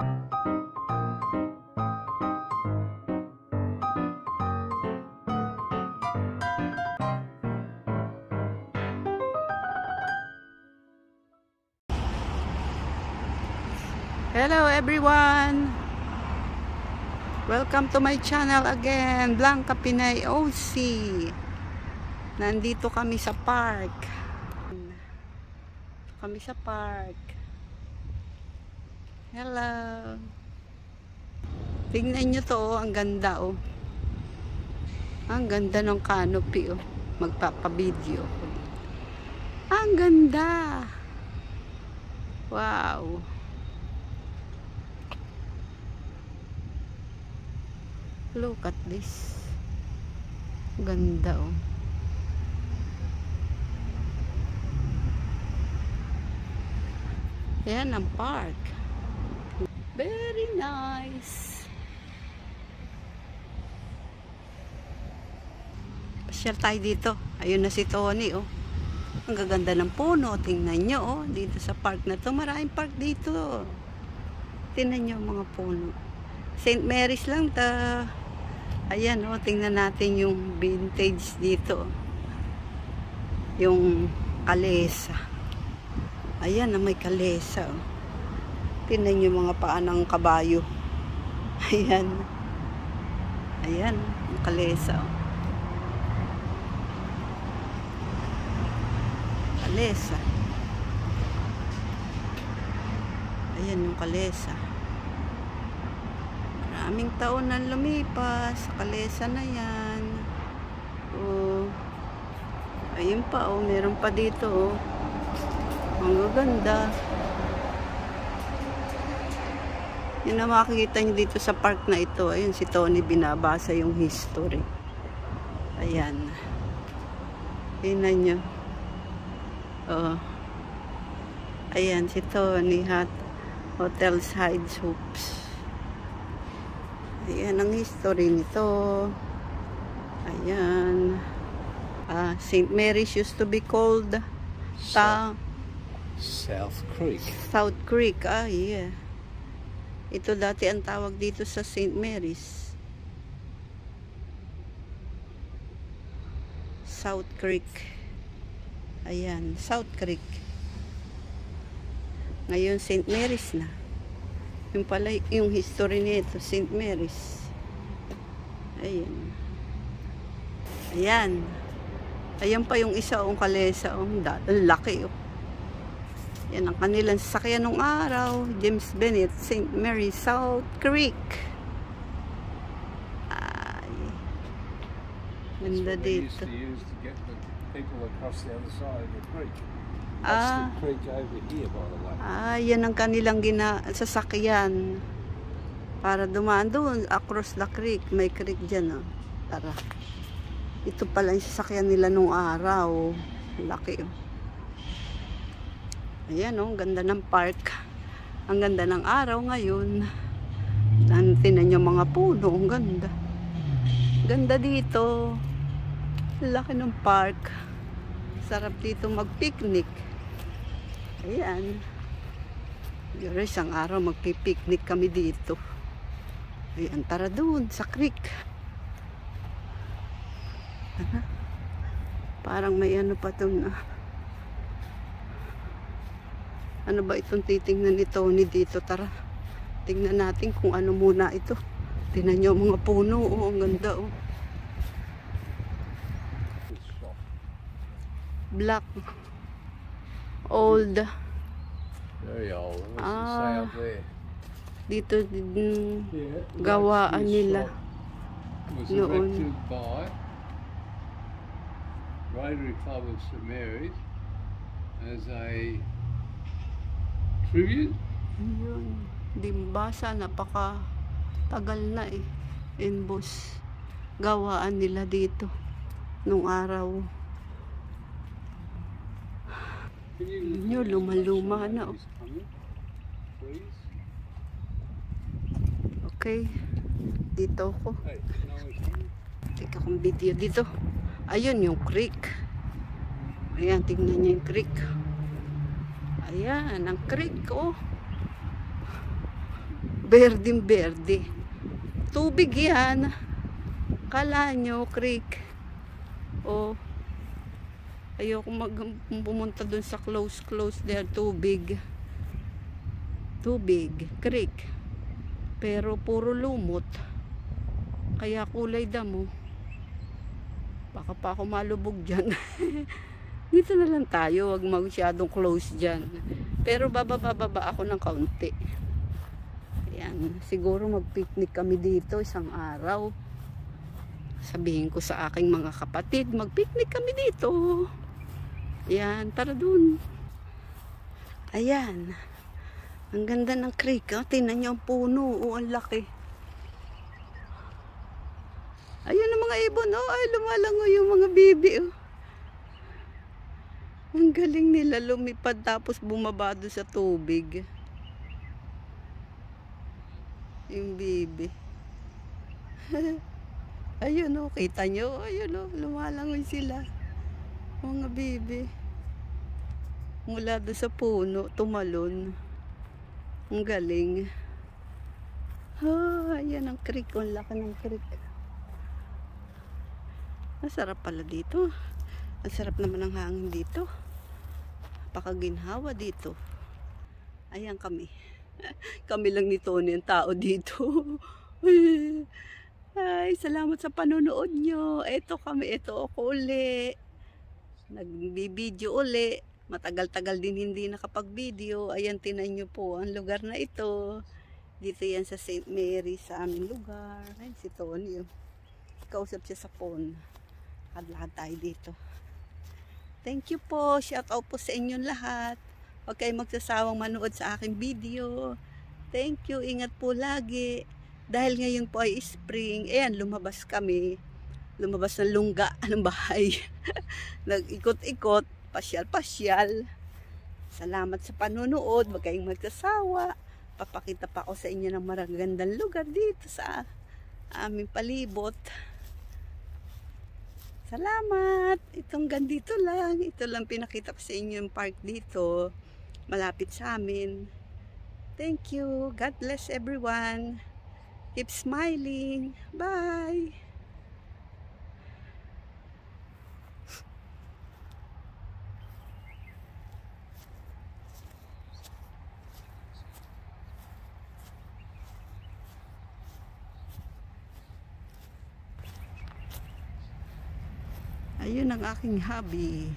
Hello everyone! Welcome to my channel again, Blanca Pinay OC. Nandito kami sa park. Hello! Tingnan nyo to, oh, ang ganda oh. Ang ganda ng canopy oh. Magpapabideo. Ang ganda! Wow! Look at this. Ganda oh. Yan ang park. Very nice. Pasyal tayo dito. Ayun na si Tony oh. Ang gaganda ng puno. Tingnan nyo oh. Dito sa park na to. Maraming park dito. Tingnan nyo mga puno. St. Mary's lang ta. Ayan o, tingnan natin yung vintage dito. Yung kalesa. Ayan, may kalesa. Tingnan yung mga paa ng kabayo. Ayan. Ayan, yung kalesa. Kalesa. Ayan yung kalesa. Maraming taon na lumipas sa kalesa na yan. Oh. Ayun pa oh, meron pa dito oh. Ang gaganda. Yun na makikita nyo dito sa park na ito. Ayun si Tony binabasa yung history. Ayan. Tingnan nyo. Oh. Ayan si Tony Hotels Hides Hoops. Ayan ang history nito. Ayan. St. Mary's used to be called South Creek. South Creek. Yeah. Ito dati ang tawag dito sa St. Mary's. South Creek. Ayan. South Creek. Ngayon St. Mary's na. Yung pala, yung history nito, St. Mary's. Ayan. Ayan. Ayan pa yung isa, yung kalesa. Ang laki. Oh. Yan ang kanilang sasakyan nung araw. James Bennett, St. Mary's, South Creek. Ay. Ganda dito. People across the other side of the creek. That's the creek over here, by the way. Yan ang kanilang sasakyan. Para dumaan doon, across the creek. May creek dyan, oh. Tara. Ito pala yung sasakyan nila nung araw. Laki, oh. Ayan, oh. Ganda ng park. Ang ganda ng araw ngayon. Tinan nyo mga puno. Ang ganda. Ganda dito. Laki ng park. Sarap dito mag-picnic. Ayan. Yun, isang araw magpipiknik kami dito. Ayan, tara doon sa creek. Parang may ano pa itong ano ba itong titingnan ni Tony dito. Tara, tingnan natin kung ano muna ito. Tingnan nyo mga puno. Oh, ang ganda oh. Black. Old. Very old. What's it say up there? Dito gawaan nila. Was erected by Rotary Club of St. Mary's as a tribute. Yun. Dimbasa, napaka tagal na eh. Inbos. Gawaan nila dito nung araw. Nyo, luma-luma na oh. Okay. Dito ako. Teka kong video dito. Ayun yung creek. Ayan, tingnan niyo yung creek. Ayan, ang creek oh. berdeng berde. Tubig yan. Kala nyo, creek. Oh. Ayoko pumunta dun sa close there. Tubig. Creek. Pero puro lumot. Kaya kulay damo. Baka pa ako malubog dyan. Dito na lang tayo. Huwag masyadong close dyan. Pero bababa ako ng kaunti. Ayan. Siguro mag-picnic kami dito isang araw. Sabihin ko sa aking mga kapatid, mag-picnic kami dito. Ayan. Tara dun. Ayan. Ang ganda ng creek. Oh. Tingnan niyo ang puno. Oh, ang laki. Ayun ang mga ibon. Oh, ay, lumalango yung mga bibi. Oh. Ang galing nila lumipad tapos bumaba doon sa tubig. Yung bibi. Ayun oh, kita nyo. Ayun oh, lumalangoy sila. Mga bibi. Mula doon sa puno, tumalon. Ang galing. Oh, ayan ang creek. Ang laki ng creek. Masarap pala dito. Ang sarap naman ng hangin dito. Pakaginhawa dito. Ayan kami. Kami lang ni Tony ang tao dito. Ay, salamat sa panonood nyo. Ito kami. Ito ako uli. Nagbibideo uli. Matagal-tagal din hindi nakapag-video. Ayan, tinan nyo po ang lugar na ito. Dito yan sa St. Mary sa aming lugar. Ay, si Tony. Kausap siya sa phone. Lakad tayo dito. Thank you po. Shout out po sa inyong lahat. Huwag kayong magsasawang manood sa aking video. Thank you. Ingat po lagi. Dahil ngayon po ay spring. Ayan, lumabas kami. Lumabas ng lungga ng bahay. Nag-ikot-ikot. Pasyal-pasyal. Salamat sa panonood. Huwag kayong magsasawa. Papakita pa ako sa inyo ng maragandang lugar dito sa aming palibot. Salamat. Itong gandito lang. Ito lang pinakita ko sa inyo yung park dito. Malapit sa amin. Thank you. God bless everyone. Keep smiling. Bye. Ayun ang aking hobby.